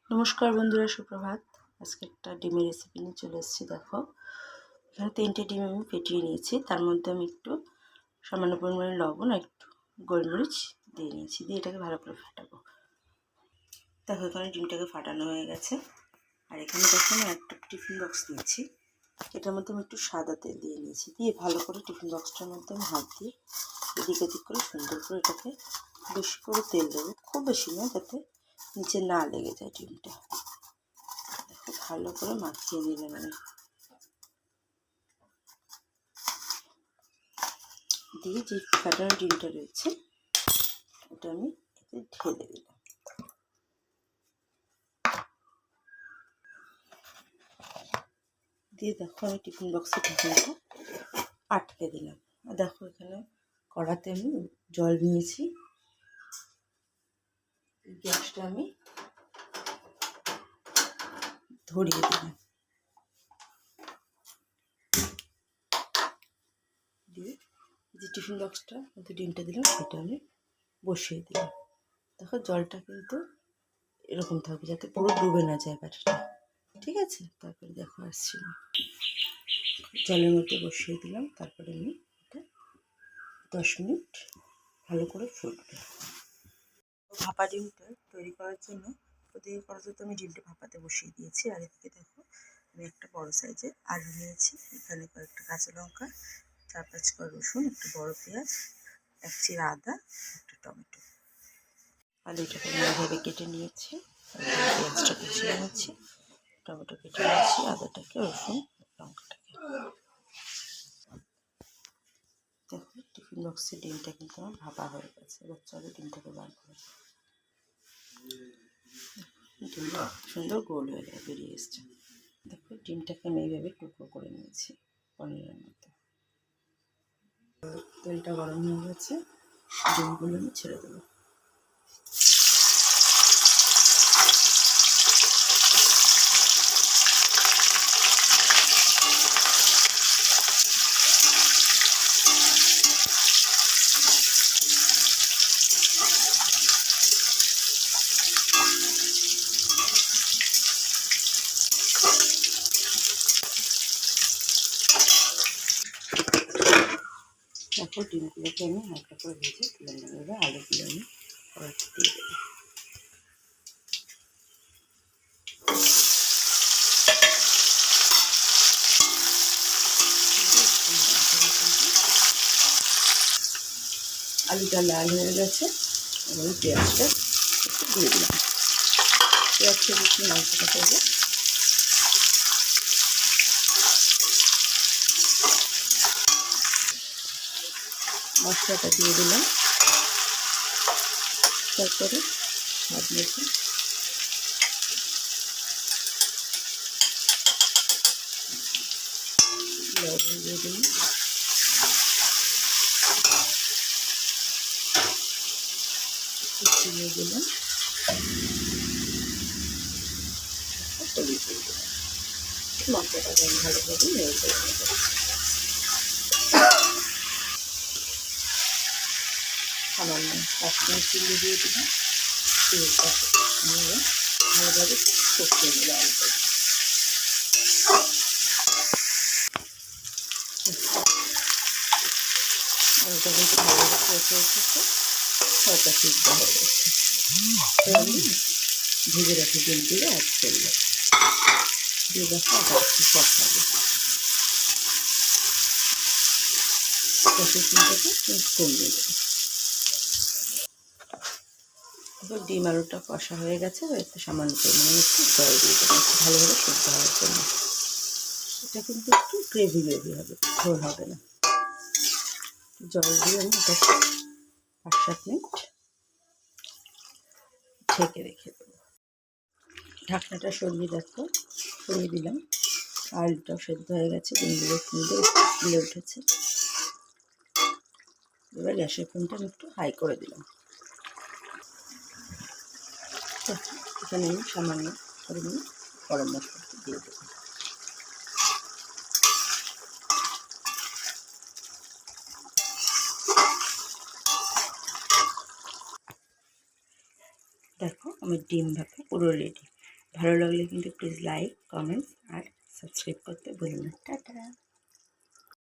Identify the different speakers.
Speaker 1: নমস্কার বন্ধুরা, সুপ্রভাত। আজকে একটা ডিমের রেসিপি নিয়ে চলে এসেছি। দেখো, এখানে 3টে ডিম আমি ফেটিয়ে নিয়েছি। তার মধ্যে আমি একটু সামান্য পরিমাণে লবণ আর একটু গোলমরিচ দিয়ে নিয়েছি, দিয়ে এটাকে ভালো করে ফাটাবো। দেখো, এখানে ডিমটাকে ফাটানো হয়ে গেছে। আর এখানে দেখো আমি একটা টিফিন বক্স নিয়েছি, এটার মধ্যে আমি একটু সাদা তেল দিয়ে নিয়েছি, দিয়ে ভালো করে টিফিন বক্সটার মধ্যে আমি হাত দিয়ে এদিক ওদিক করে সুন্দর করে এটাকে বেশি করে তেল দেবো, খুব বেশি নয়, যাতে নিচে না লেগে যায় ডিমটা। ভালো করে মাখিয়ে নিলাম আমি, দিয়ে যে ফাটানো ডিমটা রয়েছে ওটা আমি এতে ঢেলে দিলাম। দিয়ে দেখো আমি টিফিন বক্সে ঢাকনাটা আটকে দিলাম। আর দেখো এখানে কড়াতে আমি জল নিয়েছি, গ্যাসটা আমি ধরিয়ে দিলাম, দিয়ে যে টিফিন বক্সটা মধ্যে ডিমটা দিলাম সেটা আমি বসিয়ে দিলাম। দেখো জলটা কিন্তু এরকম থাকবে যাতে পুরো ডুবে না যায় বাটিটা, ঠিক আছে? তারপরে দেখো আসছি না, জলের মধ্যে বসিয়ে দিলাম। তারপরে আমি এটা 10 মিনিট ভালো করে ফুটবে। ভাপা ডিমটা তৈরি করার জন্য আমি ডিমটা ভাপাতে বসিয়ে দিয়েছি। আর এদিকে দেখো আমি একটা বড় সাইজের আলু নিয়েছি, এখানে কয়েকটা কাঁচা লঙ্কা, 4-5 কোয়া রসুন, একটা বড় পেঁয়াজ, 1 চিরা আদা, একটা টমেটো। আলুটাকে ভালোভাবে কেটে নিয়েছি, পেঁয়াজটা কুচিয়ে নিয়েছি, টমেটো কেটে নিয়েছি, আদাটাকে, রসুন, লঙ্কাটাকে। দেখো টিফিন বক্সের ডিমটা কিন্তু আমার ভাপা হয়ে গেছে। এবার চলো ডিমটাকে বার করে, ডিমটা সুন্দর গোল হয়ে বেরিয়ে এসছে। দেখো ডিমটাকে আমি এইভাবে টুকরো করে নিয়েছি পনিরের মতো। তেলটা গরম হয়ে গেছে, ডিমগুলো আমি ছেড়ে দেবো। দেখো ডিমগুলোকে আমি হালকা করে ভেজে তুলে নেব। এবার আলুগুলো আমি কড়াইতে দিয়ে দেবো। আলুটা লাল হয়ে গেছে, এবং পেঁয়াজটা একটু দিয়ে দিলাম। পেঁয়াজটা একটু নাড়াচাড়া করবো। মশলাটা দিয়ে দিলাম, তারপরে স্বাদ মতো লবণ দিয়ে দিলাম, দিয়ে দিলাম, হলুদ দিয়ে দিলাম। মশলাটাকে আমি ভালোভাবে নেড়ে চেড়ে নেব। সামান্য কাশ্মীর চিলি দিয়ে দিলাম, তেলটা নিয়ে ভালোভাবে কষিয়ে নেব আলুটা। আলুটা কিন্তু ভালোভাবে কষে এসেছে, হালকা সিদ্ধ হয়ে গেছে। তো আমি ভেজে রাখা ডিমগুলো অ্যাড করলাম, দিয়ে দেখো আবার একটু কষাবো। কষে চিনটাকে কমিয়ে দেবো। এবার ডিম আলুটা কষা হয়ে গেছে, একটু সামান্য পরিমাণে একটু জল দিয়ে দেবো ভালোভাবে সিদ্ধ হওয়ার জন্য। এটা কিন্তু একটু গ্রেভি গ্রেভি হবে, ঝোল হবে না। জল দিয়ে আমি এটা 5-7 মিনিট ঢেকে রেখে দেবো। ঢাকনাটা সরিয়ে দেখো, সরিয়ে দিলাম। আলুটাও সেদ্ধ হয়ে গেছে, ডিমগুলো সুন্দর ফুলে উঠেছে। এবার গ্যাসের ফ্লেমটা আমি একটু হাই করে দিলাম। এখানে আমি সামান্য পরিমাণে গরম মশলা দিয়ে দেবো। দেখো আমার ডিম ভাপা পুরো রেডি। ভালো লাগলে কিন্তু প্লিজ লাইক, কমেন্টস আর সাবস্ক্রাইব করতে ভুলবেন না। টাটা।